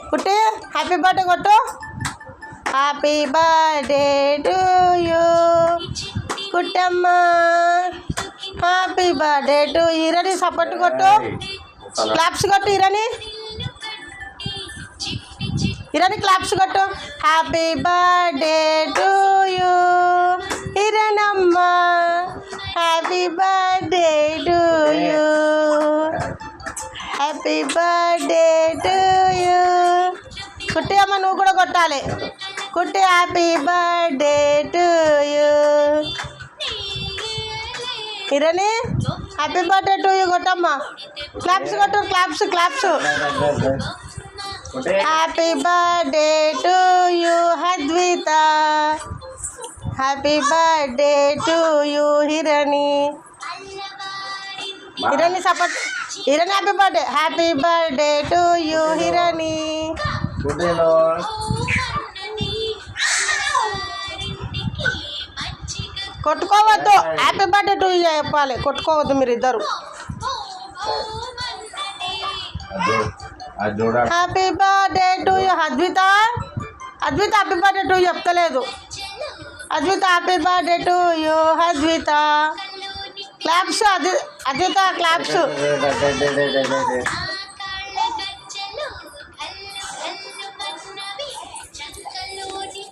కుట్టి happy birthday కొట్టు. Happy birthday to you కుట్టమ్మ. Happy birthday to Irani support కొట్టు. క్లాప్స్ కొట్టు ఇరని. ఇరని క్లాప్స్ కొట్టు. హ్యాపీ బర్త్డే టు యూ ఇరనమ్మ. Happy birthday to you. Happy birthday to you. కుట్టి అమ్మ నువ్వు కూడా కొట్టాలి. కుట్టి happy birthday to you. Irani happy birthday to you కొట్టమ్మ. క్లాప్స్ కొట్టు. Claps claps. Happy birthday to you Advitha. Happy birthday to you Hirani. Hirani support. Hirani happy birthday. Happy birthday to you Hirani. కొట్టుకోవద్దు. Happy birthday to you చెప్పాలి. కొట్టుకోవద్దు మీరు ఇద్దరు. Happy birthday to you Advitha. Advitha happy birthday to you చెప్తలేదు. Advitha happy birthday to you Advitha. Claps Advitha claps.